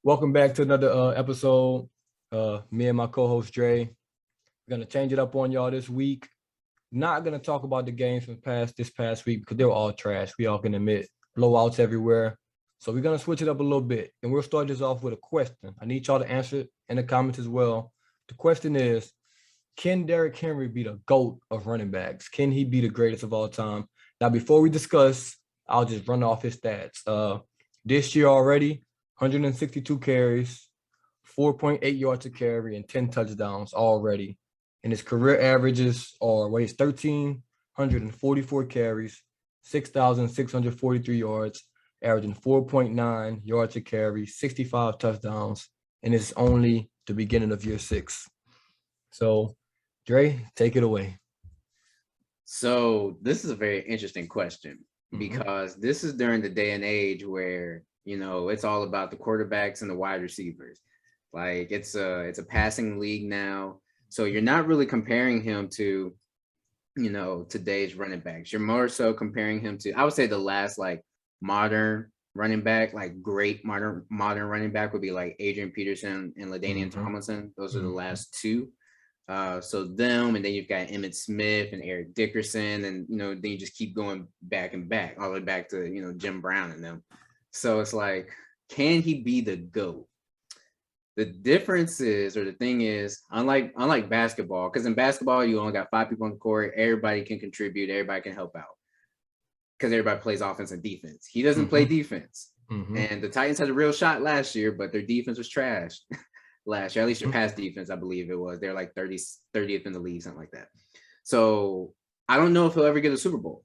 Welcome back to another episode. Me and my co-host Dre. We're gonna change it up on y'all this week. Not gonna talk about the games from this past week because they were all trash. We all can admit blowouts everywhere. So we're gonna switch it up a little bit, and we'll start this off with a question. I need y'all to answer it in the comments as well. The question is, can Derrick Henry be the GOAT of running backs? Can he be the greatest of all time? Now, before we discuss, I'll just run off his stats. This year already, 162 carries, 4.8 yards a carry, and 10 touchdowns already. And his career averages are, he's 1,344 carries, 6,643 yards, averaging 4.9 yards a carry, 65 touchdowns, and it's only the beginning of year 6. So, Dre, take it away. So this is a very interesting question because this is during the day and age where, it's all about the quarterbacks and the wide receivers. Like it's a passing league now. So you're not really comparing him to, today's running backs. You're more so comparing him to, I would say the last like modern running back, like great modern running back would be like Adrian Peterson and LaDainian Tomlinson. Those are the last two. So them, and then you've got Emmitt Smith and Eric Dickerson, and then you just keep going back and back, all the way back to Jim Brown and them. So it's like, can he be the GOAT? The difference is, or the thing is, unlike basketball, because in basketball you only got 5 people on the court, everybody can contribute, everybody can help out, because everybody plays offense and defense. He doesn't play defense, and the Titans had a real shot last year, but their defense was trash. Last year, at least your pass defense, I believe it was. They're like 30th in the league, something like that. So I don't know if he'll ever get a Super Bowl.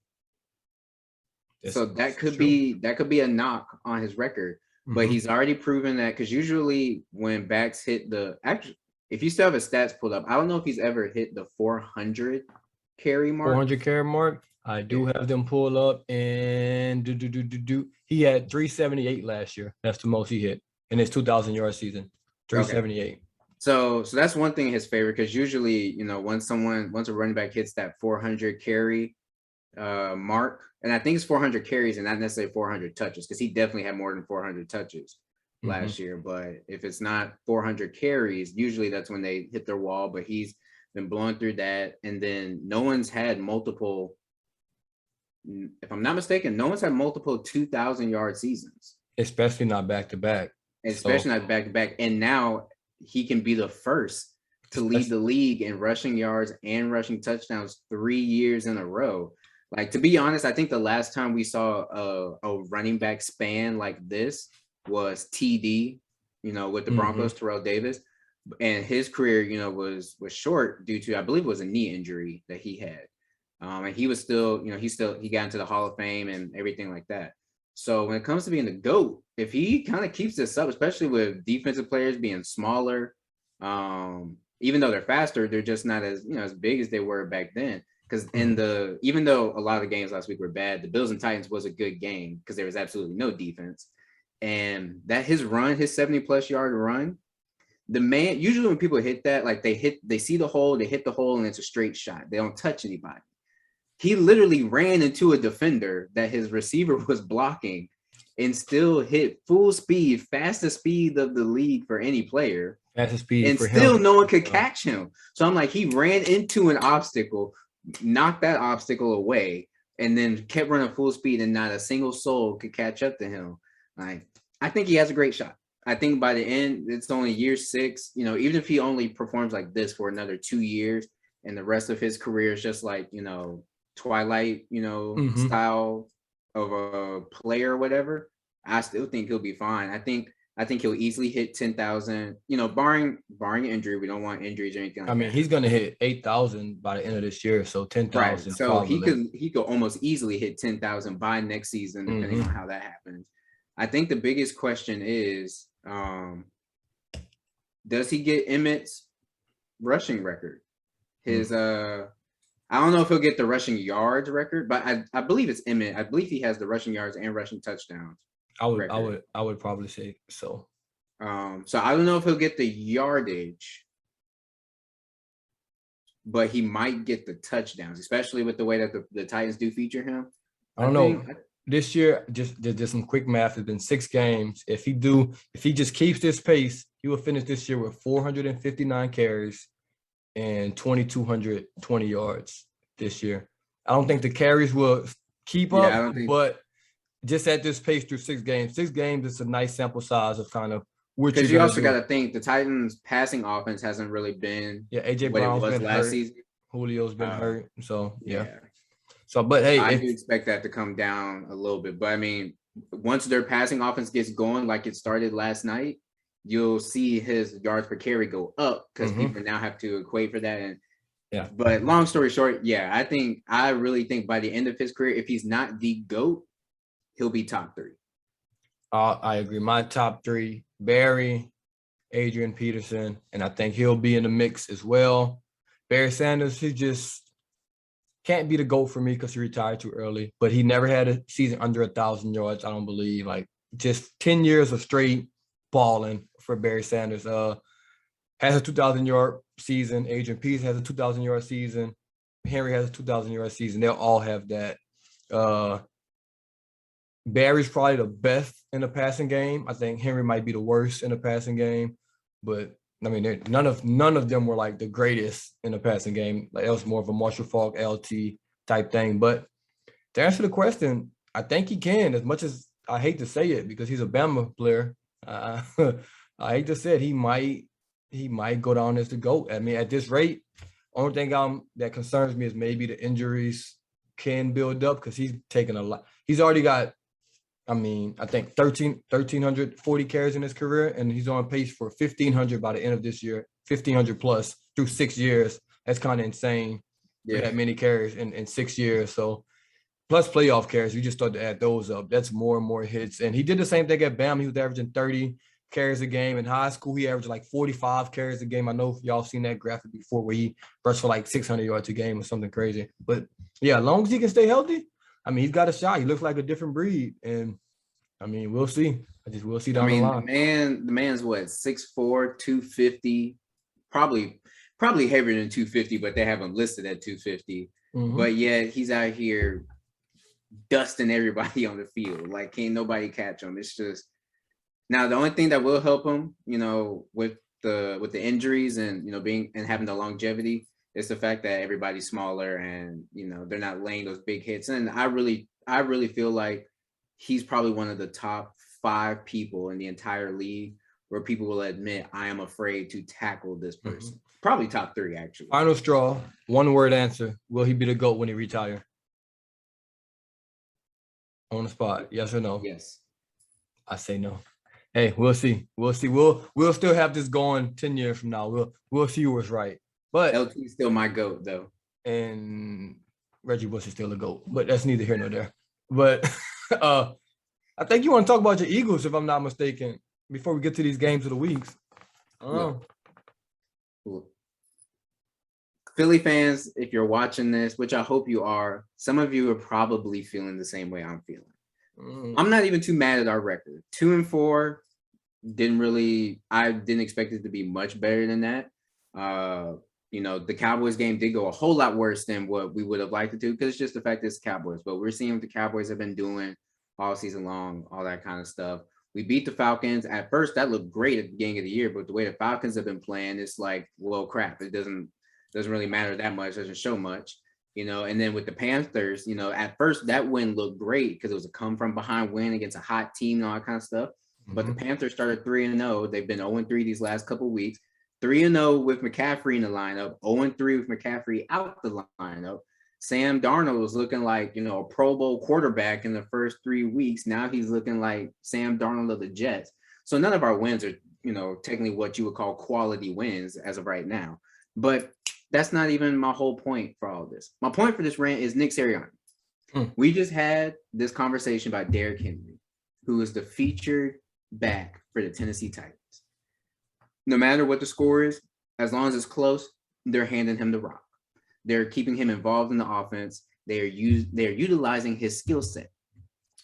So that could be a knock on his record. But he's already proven that, because usually when backs hit if you still have his stats pulled up, I don't know if he's ever hit the 400 carry mark. 400 carry mark. I do have them pulled up, and he had 378 last year. That's the most he hit in his 2,000-yard season. 378. Okay. So that's one thing in his favor, because usually, once a running back hits that 400 carry mark, and I think it's 400 carries and not necessarily 400 touches, because he definitely had more than 400 touches last year. But if it's not 400 carries, usually that's when they hit their wall. But he's been blowing through that, and then no one's had multiple, if I'm not mistaken, no one's had multiple 2,000-yard seasons, especially not back to back. Not back to back, and now he can be the first to lead the league in rushing yards and rushing touchdowns 3 years in a row. Like, to be honest, I think the last time we saw a running back span like this was TD, with the Broncos, Terrell Davis, and his career, was short due to, I believe it was a knee injury that he had, and he was still, he got into the Hall of Fame and everything like that. So when it comes to being the GOAT, if he kind of keeps this up, especially with defensive players being smaller, even though they're faster, they're just not as as big as they were back then. Because even though a lot of the games last week were bad, the Bills and Titans was a good game because there was absolutely no defense. And that his 70+ yard run, the man, usually when people hit that, like they see the hole, they hit the hole, and it's a straight shot. They don't touch anybody. He literally ran into a defender that his receiver was blocking and still hit full speed, fastest speed of the league for any player. Fastest speed, and for still him. No one could catch him. So I'm like, he ran into an obstacle, knocked that obstacle away, and then kept running full speed, and not a single soul could catch up to him. Like, I think he has a great shot. I think by the end, it's only year 6. Even if he only performs like this for another 2 years, and the rest of his career is just like, Twilight, style of a player or whatever, I still think he'll be fine. I think he'll easily hit 10,000, barring injury. We don't want injuries or anything like that. I mean, he's going to hit 8,000 by the end of this year, so 10,000. Right. So probably. he could almost easily hit 10,000 by next season, depending on how that happens. I think the biggest question is, does he get Emmitt's rushing record? His I don't know if he'll get the rushing yards record, but I believe it's Emmitt. I believe he has the rushing yards and rushing touchdowns. I would probably say so. So I don't know if he'll get the yardage, but he might get the touchdowns, especially with the way that the Titans do feature him. I don't know. this year, just some quick math. It's been 6 games. If he just keeps this pace, he will finish this year with 459 carries and 2,220 yards this year. I don't think the carries will keep up, I don't think, but just at this pace through 6 games. 6 games is a nice sample size of kind of what because you're you gonna also do. got to think the Titans' passing offense hasn't really been AJ what it Brown's was been last hurt. season. Julio's been hurt. So Yeah. So, but hey, I do expect that to come down a little bit. But I mean, once their passing offense gets going like it started last night, you'll see his yards per carry go up because people now have to equate for that. And but long story short, I really think by the end of his career, if he's not the GOAT, he'll be top 3. I agree. My top 3: Barry, Adrian Peterson, and I think he'll be in the mix as well. Barry Sanders, he just can't be the GOAT for me because he retired too early, but he never had a season under 1,000 yards, I don't believe. Like, just 10 years of straight balling for Barry Sanders. Has a 2,000-yard season. Adrian Peterson has a 2,000-yard season. Henry has a 2,000-yard season. They'll all have that. Barry's probably the best in the passing game. I think Henry might be the worst in the passing game, but I mean, none of them were like the greatest in the passing game. Like, it was more of a Marshall Faulk LT type thing. But to answer the question, I think he can. As much as I hate to say it because he's a Bama player, I hate to say it, he might go down as the GOAT. I mean, at this rate, only thing that concerns me is maybe the injuries can build up because he's taken a lot. He's already got, I mean, I think 1,340 carries in his career, and he's on pace for 1,500 by the end of this year, 1,500 plus through 6 years. That's kind of insane for that many carries in 6 years. So plus playoff carries, you just start to add those up. That's more and more hits. And he did the same thing at Bama. He was averaging 30 carries a game. In high school, he averaged like 45 carries a game. I know y'all seen that graphic before where he rushed for like 600 yards a game or something crazy. But yeah, as long as he can stay healthy, I mean, he's got a shot. He looks like a different breed. And I mean, we'll see. We'll see down the line. The man's what, 6'4", 250, probably heavier than 250, but they have him listed at 250. But yet he's out here dusting everybody on the field. Like, can't nobody catch him. It's just, now the only thing that will help him, with the injuries and having the longevity is the fact that everybody's smaller and they're not laying those big hits. And I really feel like he's probably one of the top 5 people in the entire league where people will admit, I am afraid to tackle this person. Probably top 3, actually. Final straw, 1-word answer. Will he be the GOAT when he retire? On the spot, yes or no? Yes. I say no. Hey, we'll see. We'll still have this going 10 years from now. We'll see who was right. But LT's still my GOAT, though. And Reggie Bush is still a GOAT, but that's neither here nor there. But I think you want to talk about your Eagles, if I'm not mistaken, before we get to these games of the weeks. Cool. Philly fans, if you're watching this, which I hope you are, some of you are probably feeling the same way I'm feeling. I'm not even too mad at our record. 2-4, I didn't expect it to be much better than that. The Cowboys game did go a whole lot worse than what we would have liked it to, because it's just the fact it's Cowboys. But we're seeing what the Cowboys have been doing all season long, all that kind of stuff. We beat the Falcons. At first, that looked great at the beginning of the year, but the way the Falcons have been playing, it's like, well, crap. It doesn't really matter that much. Doesn't show much. And then with the Panthers, at first that win looked great because it was a come from behind win against a hot team and all that kind of stuff. But the Panthers started 3-0. They've been 0-3 these last couple of weeks. 3-0 with McCaffrey in the lineup, 0-3 with McCaffrey out the lineup. Sam Darnold was looking like, a Pro Bowl quarterback in the first 3 weeks. Now he's looking like Sam Darnold of the Jets. So none of our wins are, technically what you would call quality wins as of right now. But that's not even my whole point for all of this. My point for this rant is Nick Sirianni. We just had this conversation about Derrick Henry, who is the featured back for the Tennessee Titans. No matter what the score is, as long as it's close, they're handing him the rock. They're keeping him involved in the offense. They're utilizing his skill set.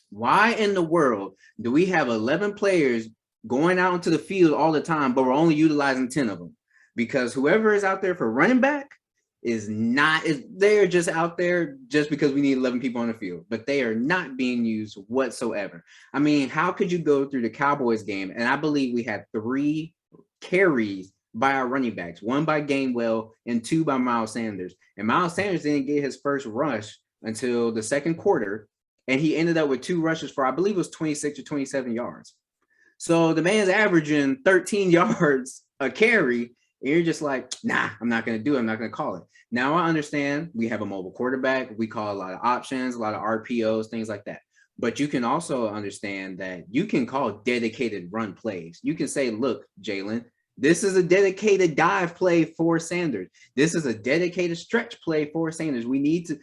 Why in the world do we have 11 players going out into the field all the time, but we're only utilizing 10 of them? Because whoever is out there for running back they're just out there just because we need 11 people on the field, but they are not being used whatsoever. I mean, how could you go through the Cowboys game? And I believe we had 3 carries by our running backs, 1 by Gainwell and 2 by Miles Sanders. And Miles Sanders didn't get his first rush until the second quarter. And he ended up with 2 rushes for, I believe it was 26 or 27 yards. So the man's averaging 13 yards a carry. And you're just like, nah, I'm not going to do it. I'm not going to call it. Now I understand we have a mobile quarterback. We call a lot of options, a lot of RPOs, things like that. But you can also understand that you can call dedicated run plays. You can say, look, Jalen, this is a dedicated dive play for Sanders. This is a dedicated stretch play for Sanders. We need to,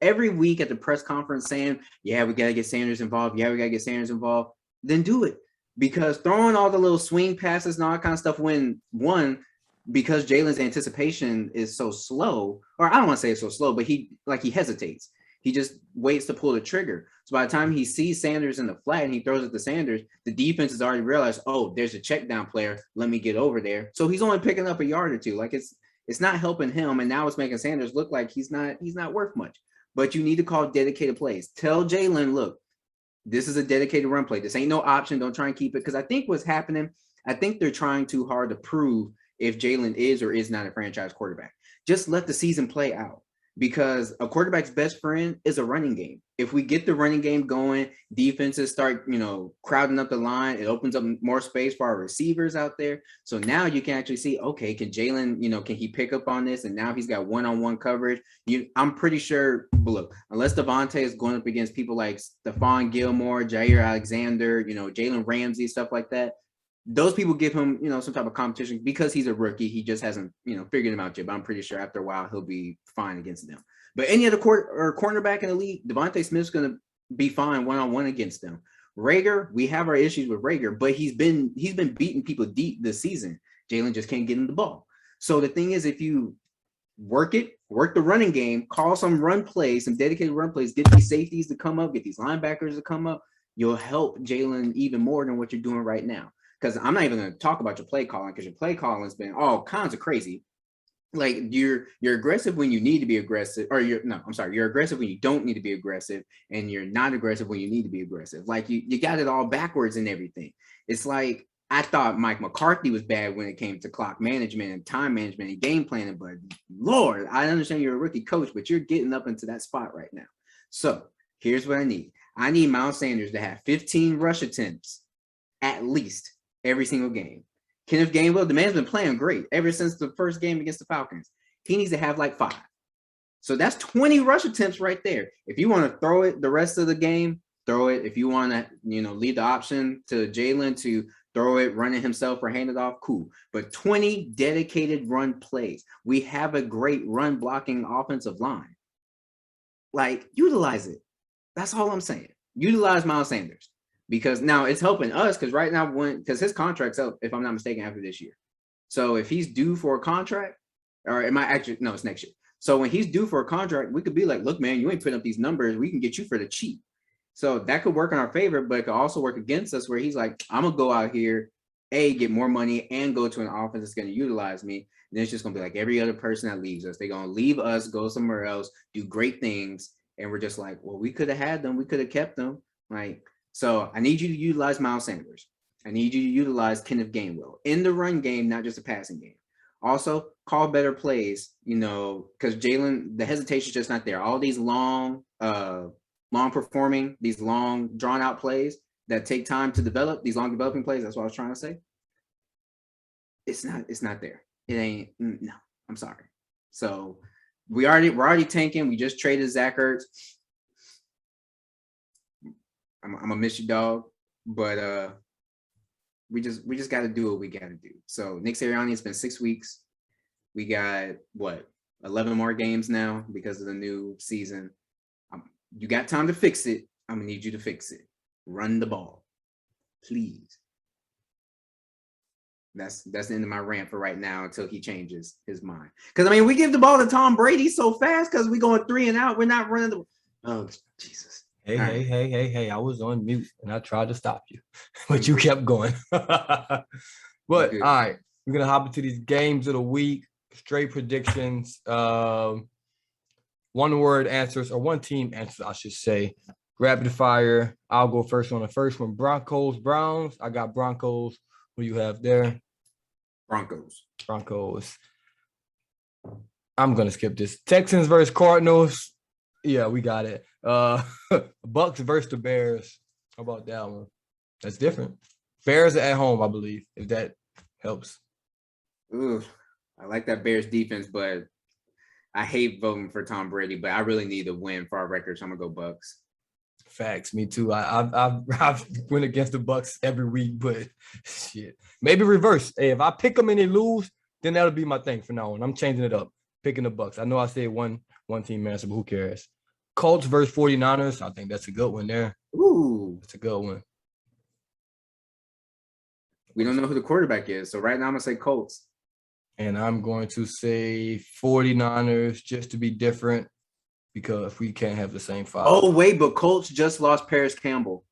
every week at the press conference saying, yeah, we got to get Sanders involved. Yeah, we got to get Sanders involved. Then do it. Because throwing all the little swing passes and all that kind of stuff because Jalen's anticipation is so slow, or I don't want to say it's so slow, but he hesitates. He just waits to pull the trigger. So by the time he sees Sanders in the flat and he throws it to Sanders, the defense has already realized, oh, there's a check down player. Let me get over there. So he's only picking up a yard or two. Like it's not helping him. And now it's making Sanders look like he's not worth much. But you need to call dedicated plays. Tell Jalen, look, this is a dedicated run play. This ain't no option. Don't try and keep it. Because I think what's happening, I think they're trying too hard to prove if Jalen is or is not a franchise quarterback. Just let the season play out, because a quarterback's best friend is a running game. If we get the running game going, defenses start, crowding up the line. It opens up more space for our receivers out there. So now you can actually see, okay, can Jalen, can he pick up on this? And now he's got one-on-one coverage. I'm pretty sure, look, unless Devontae is going up against people like Stephon Gilmore, Jair Alexander, Jalen Ramsey, stuff like that, those people give him, some type of competition because he's a rookie. He just hasn't, figured him out yet. But I'm pretty sure after a while he'll be fine against them. But any other cornerback in the league, Devontae Smith's going to be fine one-on-one against them. Rager, we have our issues with Rager, but he's been beating people deep this season. Jalen just can't get him the ball. So the thing is, if you work the running game, call some run plays, some dedicated run plays, get these safeties to come up, get these linebackers to come up, you'll help Jalen even more than what you're doing right now. Because I'm not even going to talk about your play calling, because your play calling has been all kinds of crazy. Like you're aggressive when you need to be aggressive, or you're aggressive when you don't need to be aggressive, and you're not aggressive when you need to be aggressive. Like you got it all backwards and everything. It's like I thought Mike McCarthy was bad when it came to clock management and time management and game planning, but Lord, I understand you're a rookie coach, but you're getting up into that spot right now. So here's what I need. I need Miles Sanders to have 15 rush attempts at least every single game. Kenneth Gainwell, the man's been playing great ever since the first game against the Falcons. He needs to have like 5. So that's 20 rush attempts right there. If you want to throw it the rest of the game, throw it. If you want to, leave the option to Jalen to throw it, run it himself or hand it off, cool. But 20 dedicated run plays. We have a great run blocking offensive line. Like, utilize it. That's all I'm saying. Utilize Miles Sanders. Because now it's helping us, because right now, because his contract's up, if I'm not mistaken, after this year. So if he's due for a contract, or it might actually, no, it's next year. So when he's due for a contract, we could be like, look, man, you ain't putting up these numbers. We can get you for the cheap. So that could work in our favor, but it could also work against us, where he's like, I'm going to go out here, get more money, and go to an offense that's going to utilize me. And then it's just going to be like every other person that leaves us. They're going to leave us, go somewhere else, do great things. And we're just like, well, we could have had them. We could have kept them. So I need you to utilize Miles Sanders. I need you to utilize Kenneth Gainwell in the run game, not just a passing game. Also, call better plays, because Jalen, the hesitation is just not there. All these long performing, these long drawn out plays that take time to develop, these long developing plays, that's what I was trying to say. It's not there. It ain't, no, I'm sorry. So we're already tanking. We just traded Zach Ertz. I'm gonna miss you, dog, but we just got to do what we got to do. So Nick Sirianni, it's been 6 weeks. We got 11 more games now because of the new season. You got time to fix it. I'm gonna need you to fix it. Run the ball, please. That's the end of my rant for right now until he changes his mind. Because we give the ball to Tom Brady so fast because we're going 3 and out. We're not running the. Oh Jesus. Hey, I was on mute and I tried to stop you, but you kept going. But all right, we're going to hop into these games of the week. straight predictions. One word answers, or one team answers, I should say. Rapid fire. I'll go first on the first one. Broncos, Browns. I got Broncos. Who you have there? Broncos. I'm gonna skip this. Texans versus Cardinals. Yeah, we got it. Bucs versus the Bears. How about that one? That's different. Bears are at home, I believe, if that helps. Ooh, I like that Bears defense, but I hate voting for Tom Brady, but I really need a win for our record, so I'm gonna go Bucs. Facts, me too. I've went against the Bucs every week, but shit. Maybe reverse. Hey, if I pick them and they lose, then that'll be my thing for now on. I'm changing it up. Picking the Bucs. I know I said one team answer, but who cares? Colts versus 49ers. I think that's a good one there. Ooh. It's a good one. We don't know who the quarterback is, so right now I'm gonna say Colts. And I'm going to say 49ers just to be different because we can't have the same five. Oh, wait, but Colts just lost Paris Campbell.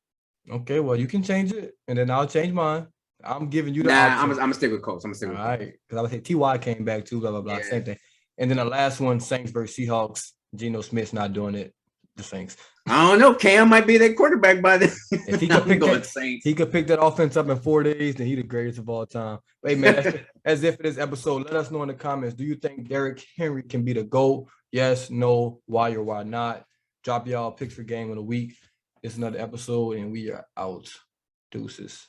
Okay, well, you can change it, and then I'll change mine. I'm giving you the option. option. I'm gonna stick with Colts. All right, because I would say T.Y. came back too, blah, blah, blah, same thing. And then the last one, Saints versus Seahawks. Geno Smith's not doing it. The Saints. I don't know. Cam might be their quarterback by then. If he could pick that offense up in 4 days, then he's the greatest of all time. But, hey, man, as if for this episode, let us know in the comments. Do you think Derrick Henry can be the GOAT? Yes, no, why or why not? Drop y'all picks for game of the week. It's another episode, and we are out. Deuces.